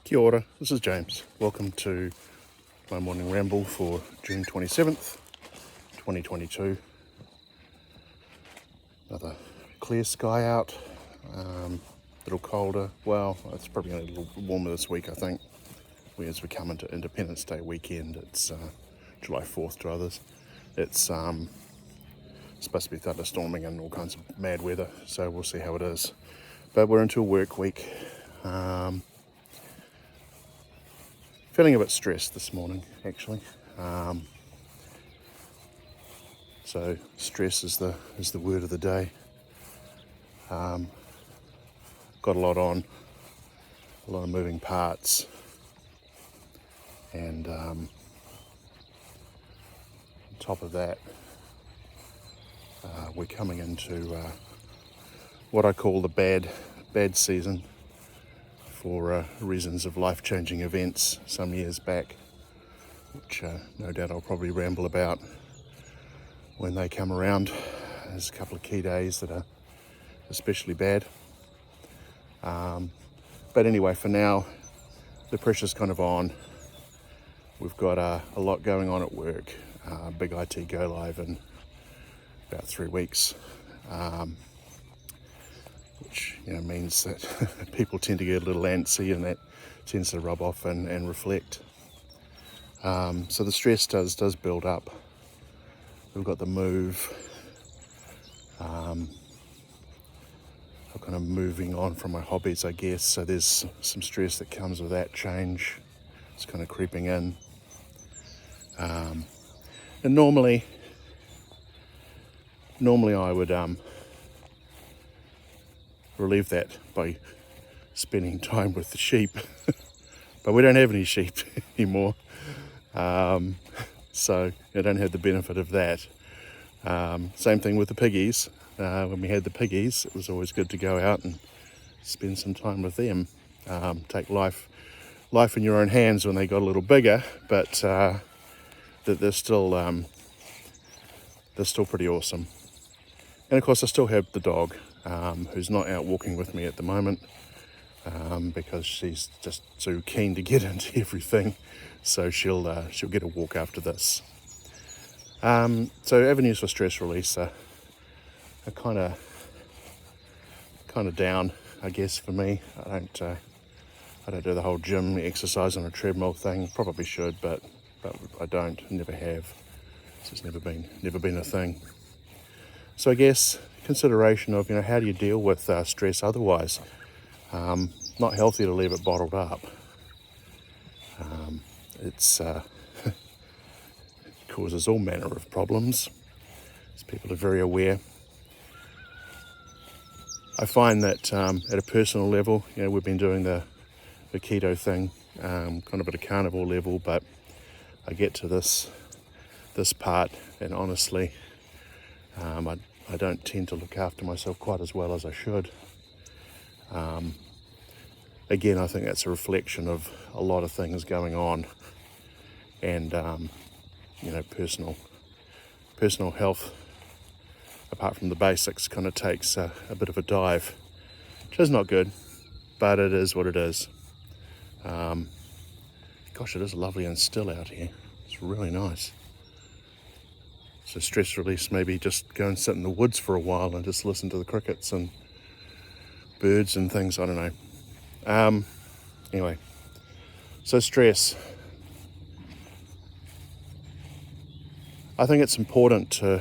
Kia ora, this is James. Welcome to my morning ramble for June 27th, 2022. Another clear sky out, a little colder. Well, it's probably going to be a little warmer this week, I think. As we come into Independence Day weekend, it's July 4th to others. It's supposed to be thunderstorming and all kinds of mad weather, so we'll see how it is. But we're into a work week. Feeling a bit stressed this morning, actually. So stress is the word of the day. Got a lot on, a lot of moving parts, and on top of that, we're coming into what I call the bad season for reasons of life-changing events some years back, which no doubt I'll probably ramble about when they come around. There's a couple of key days that are especially bad. But anyway, for now, the pressure's kind of on. We've got a lot going on at work, big IT go live in about 3 weeks. Which means that people tend to get a little antsy, and that tends to rub off and reflect. So the stress does build up. We've got the move. I'm kind of moving on from my hobbies, I guess. So there's some stress that comes with that change. It's kind of creeping in. And normally I would relieve that by spending time with the sheep, but we don't have any sheep anymore, so I don't have the benefit of that. Same thing with the piggies. When we had the piggies, it was always good to go out and spend some time with them. Take life in your own hands when they got a little bigger, but that they're still pretty awesome. And of course, I still have the dog, who's not out walking with me at the moment, because she's just too keen to get into everything. So she'll get a walk after this. So avenues for stress release are kind of down, I guess, for me. I don't do the whole gym exercise on a treadmill thing. Probably should, but I don't. Never have. It's just never been a thing. So I guess consideration of how do you deal with stress otherwise. Not healthy to leave it bottled up. It's it causes all manner of problems, as people are very aware. I find that at a personal level, we've been doing the keto thing, kind of at a carnivore level, but I get to this part, and honestly, I don't tend to look after myself quite as well as I should. Again, I think that's a reflection of a lot of things going on, and personal health, apart from the basics, kind of takes a bit of a dive, which is not good, but it is what it is. Gosh, it is lovely and still out here. It's really nice. So stress release, maybe just go and sit in the woods for a while and just listen to the crickets and birds and things. I don't know. Anyway, so stress. I think it's important to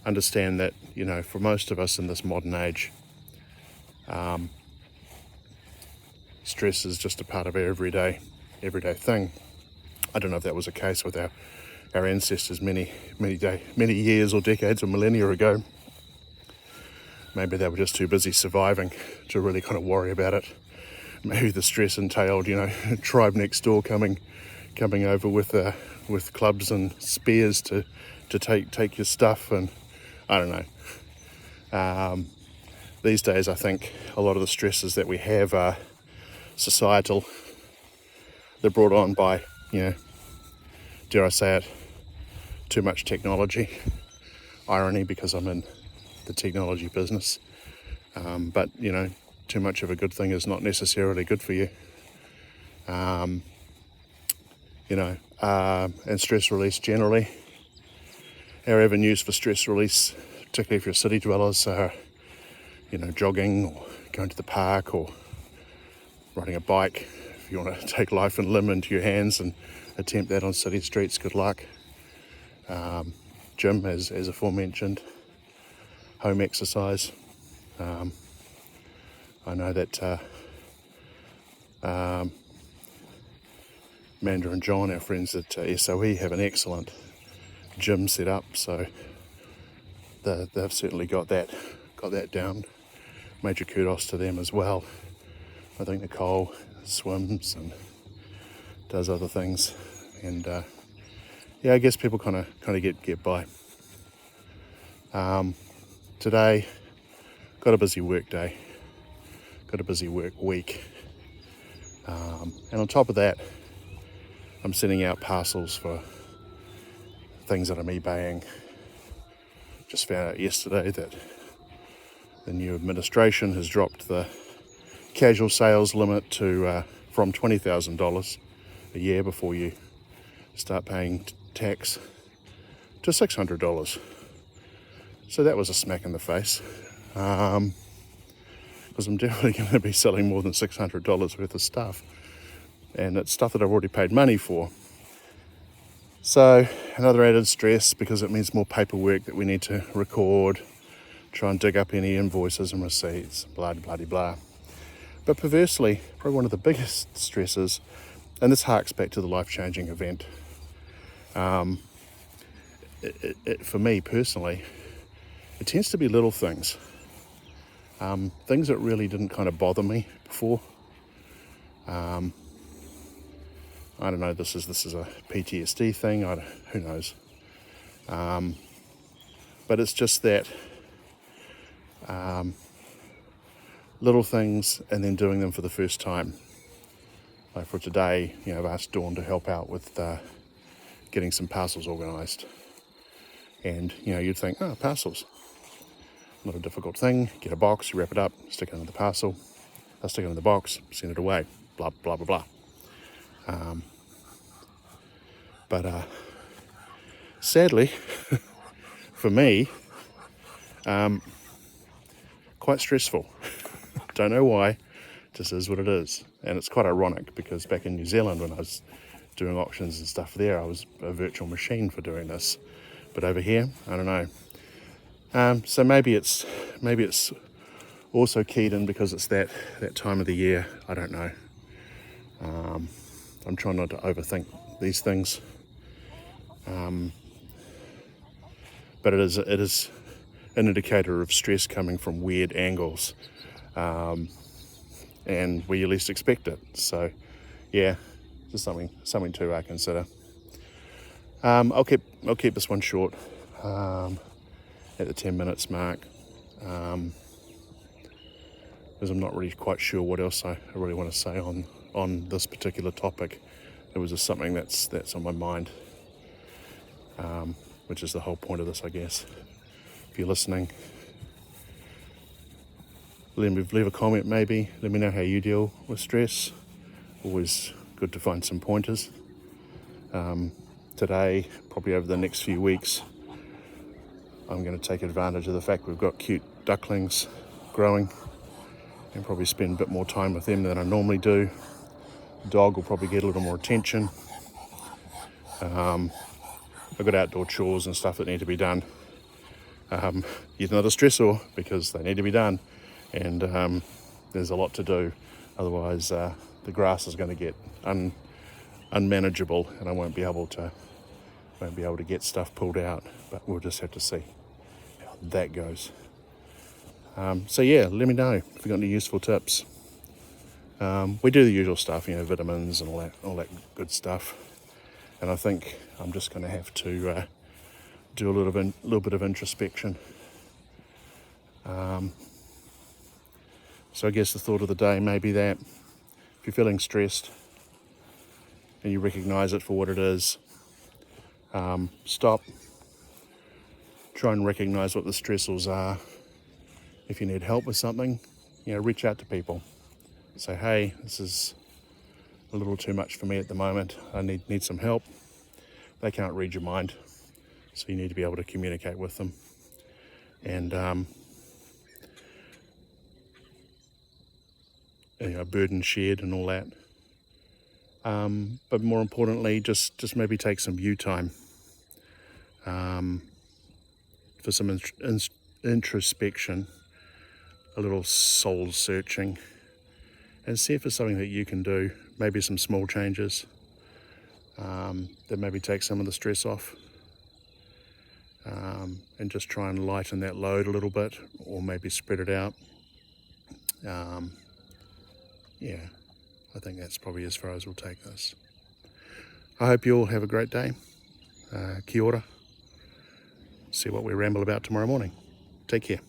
understand that, for most of us in this modern age, stress is just a part of our everyday thing. I don't know if that was the case with our ancestors many years or decades or millennia ago. Maybe they were just too busy surviving to really kind of worry about it. Maybe the stress entailed, tribe next door coming over with clubs and spears to take your stuff, and I don't know. These days, I think a lot of the stresses that we have are societal. They're brought on by, dare I say it, too much technology. Irony, because I'm in the technology business. But too much of a good thing is not necessarily good for you. And stress release generally. Our avenues for stress release, particularly if you're city dwellers, are jogging or going to the park or riding a bike. If you want to take life and limb into your hands and attempt that on city streets, good luck. Gym, as aforementioned. Home exercise. I know that Amanda and John, our friends at SOE, have an excellent gym set up, so they've certainly got that down. Major kudos to them as well. I think Nicole swims and does other things, and I guess people kind of get by. Today, got a busy work day, got a busy work week, and on top of that, I'm sending out parcels for things that I'm eBaying. Just found out yesterday that the new administration has dropped the casual sales limit to from $20,000 a year before you start paying tax to $600. So that was a smack in the face, because I'm definitely going to be selling more than $600 worth of stuff, and it's stuff that I've already paid money for. So another added stress, because it means more paperwork that we need to record, try and dig up any invoices and receipts, blah, blah, blah, blah. But perversely, probably one of the biggest stresses, and this harks back to the life-changing event, for me personally, it tends to be little things. Things that really didn't kind of bother me before. I don't know, this is a PTSD thing, who knows. But it's just that little things and then doing them for the first time. Like for today, I've asked Dawn to help out with getting some parcels organised. And, you'd think, parcels, not a difficult thing. Get a box, you wrap it up, stick it in the parcel, stick it in the box, send it away, blah, blah, blah, blah. But sadly, for me, quite stressful. Don't know why, just is what it is. And it's quite ironic because back in New Zealand when I was doing auctions and stuff there, I was a virtual machine for doing this. But over here, I don't know. So maybe it's also keyed in because it's that time of the year. I don't know. I'm trying not to overthink these things. But it is an indicator of stress coming from weird angles, and where you least expect it. So, yeah, just something to consider. I'll keep this one short, at the 10 minutes mark, because I'm not really quite sure what else I really want to say on this particular topic. It was just something that's on my mind, which is the whole point of this, I guess. If you're listening, leave a comment maybe. Let me know how you deal with stress. Always good to find some pointers. Today, probably over the next few weeks, I'm going to take advantage of the fact we've got cute ducklings growing and probably spend a bit more time with them than I normally do. The dog will probably get a little more attention. I've got outdoor chores and stuff that need to be done. Yet another stressor because they need to be done, and there's a lot to do. Otherwise, the grass is going to get unmanageable, and I won't be able to get stuff pulled out. But we'll just have to see how that goes. So yeah, let me know if you've got any useful tips. We do the usual stuff, vitamins and all that good stuff. And I think I'm just going to have to do a little bit of introspection. So I guess the thought of the day may be that if you're feeling stressed and you recognise it for what it is, stop. Try and recognise what the stressors are, If you need help with something, reach out to people. Say, hey, this is a little too much for me at the moment. I need some help. They can't read your mind, so you need to be able to communicate with them. And burden shared and all that. But more importantly, just maybe take some you time for some introspection, a little soul searching, and see if it's something that you can do. Maybe some small changes that maybe take some of the stress off, and just try and lighten that load a little bit, or maybe spread it out. I think that's probably as far as we'll take this. I hope you all have a great day. Kia ora. See what we ramble about tomorrow morning. Take care.